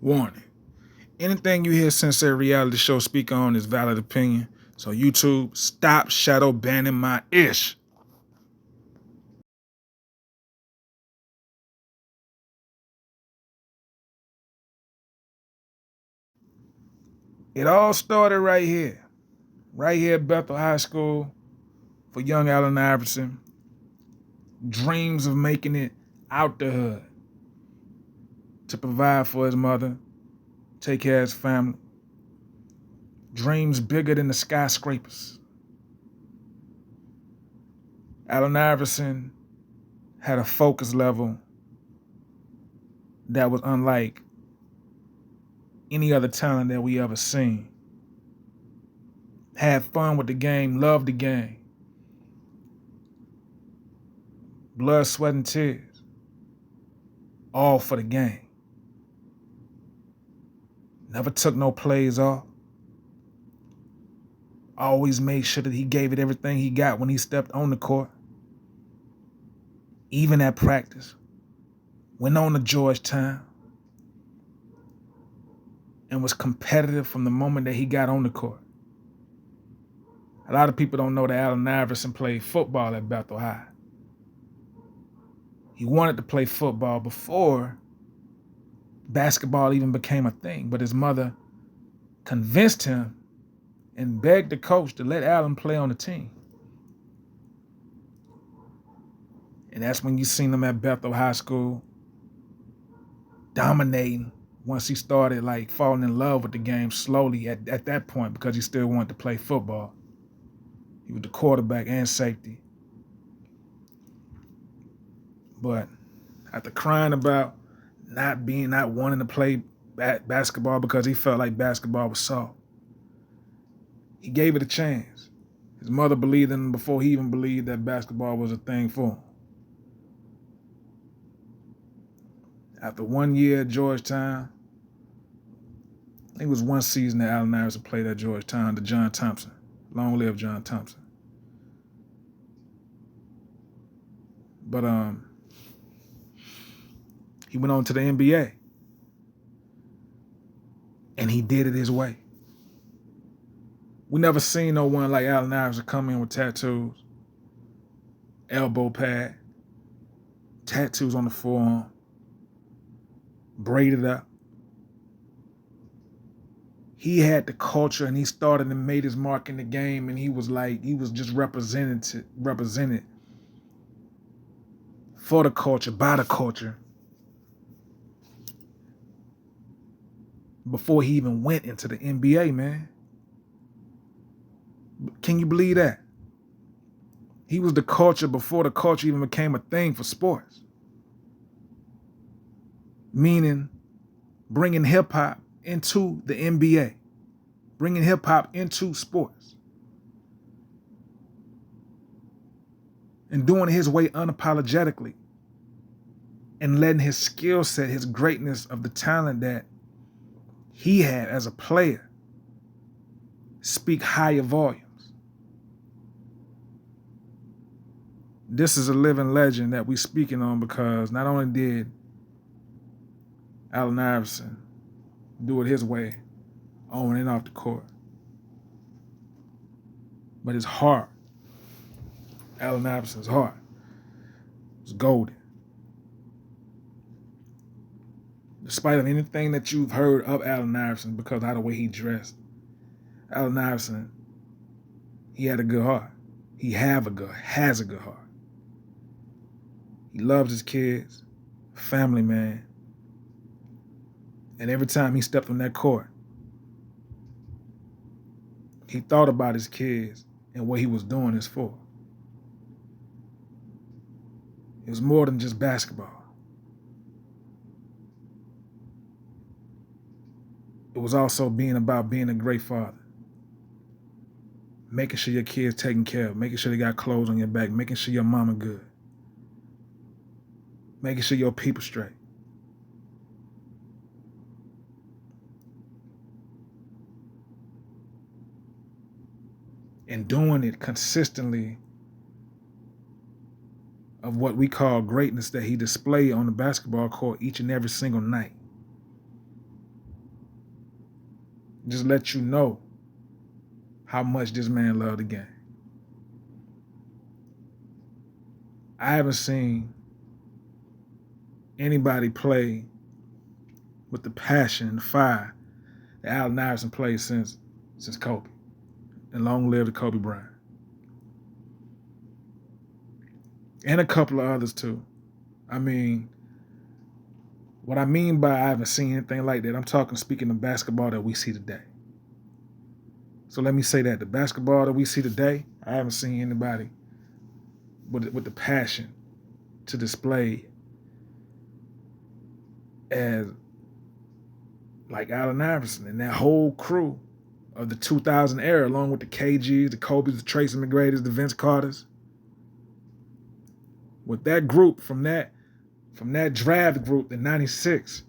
Warning. Anything you hear Sensei Reality Show speak on is valid opinion. So YouTube, stop shadow banning my ish. It all started right here at Bethel High School for young Allen Iverson. Dreams of making it out the hood to provide for his mother, take care of his family. Dreams bigger than the skyscrapers. Allen Iverson had a focus level that was unlike any other talent that we ever seen. Had fun with the game, loved the game. Blood, sweat, and tears. All for the game. Never took no plays off. Always made sure that he gave it everything he got when he stepped on the court. Even at practice. Went on to Georgetown. And was competitive from the moment that he got on the court. A lot of people don't know that Allen Iverson played football at Bethel High. He wanted to play football before basketball even became a thing, but his mother convinced him and begged the coach to let Allen play on the team. And that's when you seen him at Bethel High School dominating once he started falling in love with the game slowly at that point, because he still wanted to play football. He was the quarterback and safety. But after crying about not wanting to play basketball because he felt like basketball was soft, he gave it a chance. His mother believed in him before he even believed that basketball was a thing for him. After 1 year at Georgetown, I think it was one season that Allen Iverson played at Georgetown under John Thompson. Long live John Thompson. But he went on to the NBA. And he did it his way. We never seen no one like Allen Iverson come in with tattoos, elbow pad, tattoos on the forearm, braided up. He had the culture, and he started and made his mark in the game, and he was just represented for the culture, by the culture, before he even went into the NBA, man. Can you believe that? He was the culture before the culture even became a thing for sports. Meaning bringing hip-hop into the NBA, bringing hip-hop into sports, and doing it his way unapologetically, and letting his skill set, his greatness of the talent that he had as a player speak higher volumes. This is a living legend that we're speaking on, because not only did Allen Iverson do it his way on and off the court, but his heart, Allen Iverson's heart, was golden. Despite of anything that you've heard of Allen Iverson because of the way he dressed, Allen Iverson, he had a good heart. He has a good heart. He loves his kids, family man. And every time he stepped on that court, he thought about his kids and what he was doing this for. It was more than just basketball. It was also about being a great father. Making sure your kids taken care of, making sure they got clothes on your back, making sure your mama good, making sure your people straight. And doing it consistently of what we call greatness that he displayed on the basketball court each and every single night. Just let you know how much this man loved the game. I haven't seen anybody play with the passion and fire that Allen Iverson played since Kobe. And long live the Kobe Bryant. And a couple of others too. I mean, what I mean by I haven't seen anything like that, I'm talking speaking of basketball that we see today. So let me say that the basketball that we see today, I haven't seen anybody with the passion to display as like Allen Iverson and that whole crew of the 2000 era, along with the KGs, the Kobe's, the Tracy McGrady's, the Vince Carters. With that group from that draft group in '96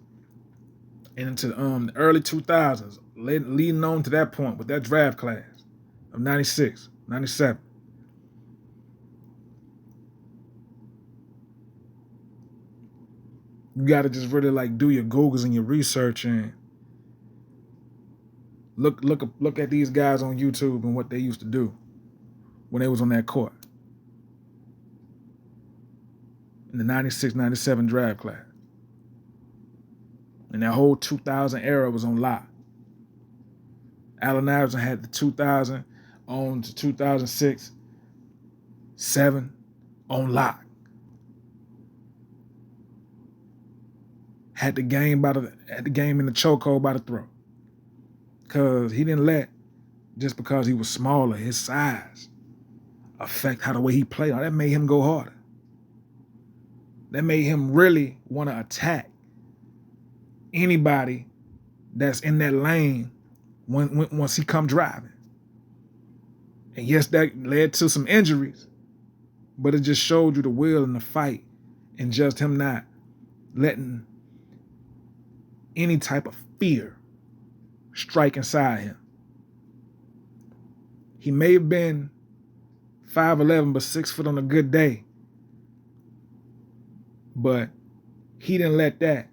and into the early 2000s, leading on to that point with that draft class of '96, '97. You got to just really like do your Googles and your research and look at these guys on YouTube and what they used to do when they was on that court in the '96, '97 draft class. And that whole 2000 era was on lock. Allen Iverson had the 2000 on to 2006, 7 on lock. Had the game in the chokehold by the throat. Because he didn't let, just because he was smaller, his size affect how the way he played. That made him go harder. That made him really want to attack anybody that's in that lane once he come driving. And yes, that led to some injuries, but it just showed you the will and the fight and just him not letting any type of fear strike inside him. He may have been 5'11", but 6 foot on a good day. But he didn't let that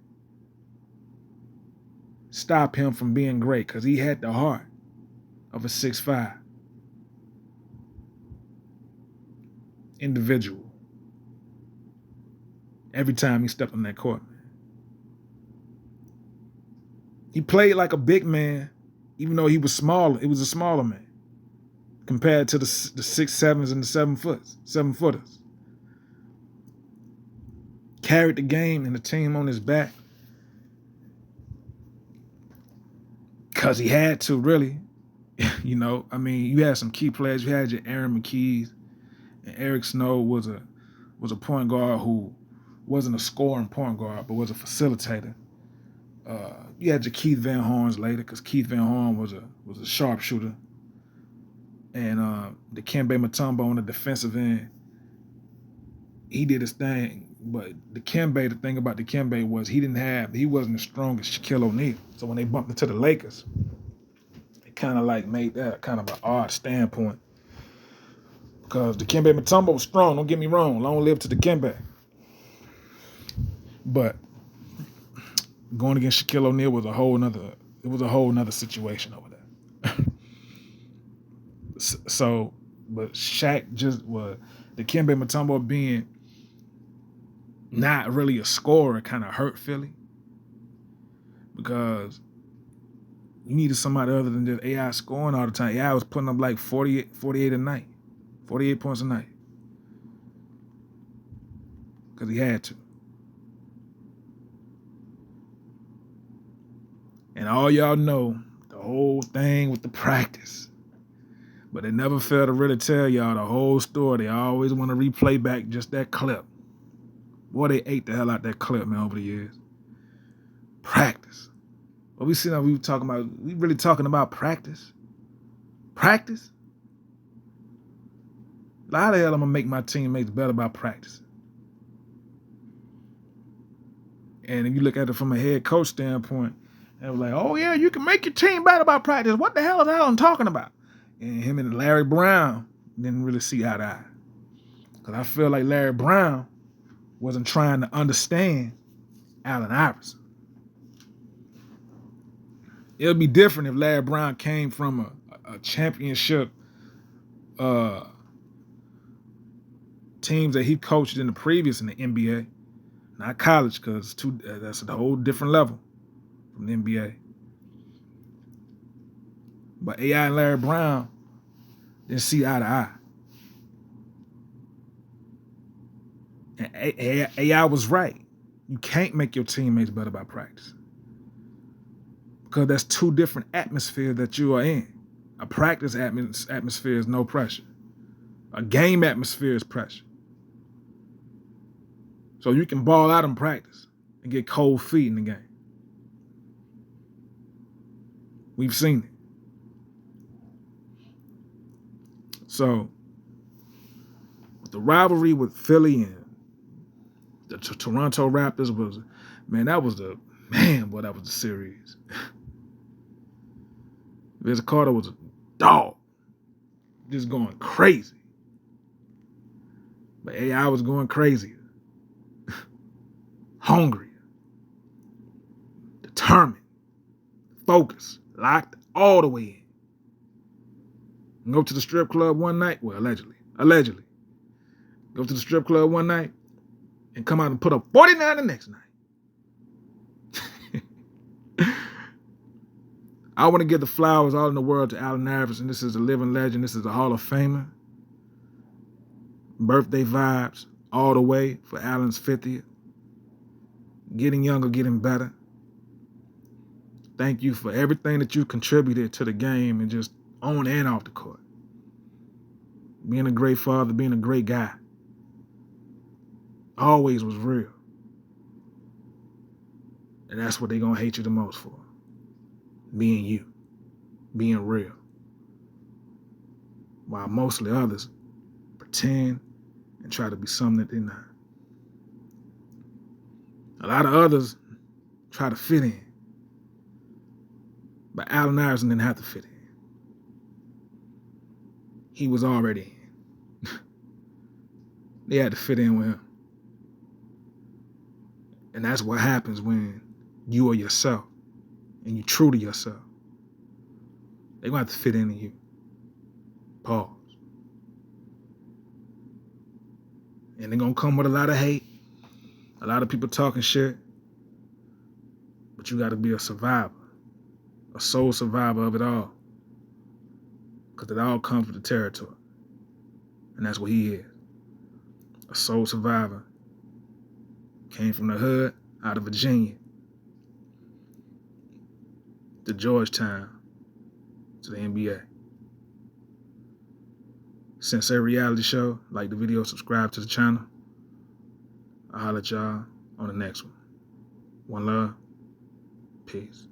stop him from being great because he had the heart of a 6'5" individual every time he stepped on that court. He played like a big man, even though he was smaller. It was a smaller man compared to the 6'7" and the 7 footers. Carried the game and the team on his back because he had to, really. You know, I mean, you had some key players. You had your Aaron McKees, and Eric Snow was a point guard who wasn't a scoring point guard, but was a facilitator. You had your Keith Van Horns later, because Keith Van Horn was a sharpshooter, and the Dikembe Mutombo on the defensive end, he did his thing. But the thing about Dikembe was he wasn't as strong as Shaquille O'Neal. So when they bumped into the Lakers, it kind of like made that kind of an odd standpoint. Because Dikembe Mutombo was strong, don't get me wrong. Long live to Dikembe. But going against Shaquille O'Neal was a whole nother situation over there. So, but Shaq just was Dikembe Mutombo being not really a scorer kind of hurt Philly, because you needed somebody other than just AI scoring all the time. AI was putting up like 48 a night, 48 points a night, because he had to. And all y'all know the whole thing with the practice, but they never fail to really tell y'all the whole story. They always want to replay back just that clip. Boy, they ate the hell out that clip, man, over the years. Practice. But we really talking about practice. Practice? How the hell I'm going to make my teammates better by practicing? And if you look at it from a head coach standpoint, and it was like, oh yeah, you can make your team better by practice. What the hell is Allen talking about? And him and Larry Brown didn't really see eye to eye. Because I feel like Larry Brown wasn't trying to understand Allen Iverson. It'll be different if Larry Brown came from a championship teams that he coached in the previous in the NBA, not college, because that's a whole different level from the NBA. But AI and Larry Brown didn't see eye to eye. And AI was right. You can't make your teammates better by practice. Because that's two different atmospheres that you are in. A practice atmosphere is no pressure. A game atmosphere is pressure. So you can ball out in practice and get cold feet in the game. We've seen it. So the rivalry with Philly and the Toronto Raptors was, that was the series. Vince Carter was a dog, just going crazy. But AI was going crazier, hungrier, determined, focused, locked all the way in. And go to the strip club one night, well, allegedly. Go to the strip club one night and come out and put up 49 the next night. I want to give the flowers all in the world to Allen Iverson. This is a living legend. This is a Hall of Famer. Birthday vibes all the way for Allen's 50th. Getting younger, getting better. Thank you for everything that you contributed to the game and just on and off the court. Being a great father, being a great guy. Always was real. And that's what they're going to hate you the most for. Being you. Being real. While mostly others pretend and try to be something that they're not. A lot of others try to fit in. But Allen Iverson didn't have to fit in. He was already in. They had to fit in with him. And that's what happens when you are yourself and you're true to yourself. They're going to have to fit into you. Pause. And they're going to come with a lot of hate, a lot of people talking shit. But you got to be a survivor, a soul survivor of it all. Because it all comes with the territory. And that's what he is. A soul survivor. Came from the hood, out of Virginia, to Georgetown, to the NBA. Sensei Reality Show. Like the video, subscribe to the channel. I'll holler at y'all on the next one. One love. Peace.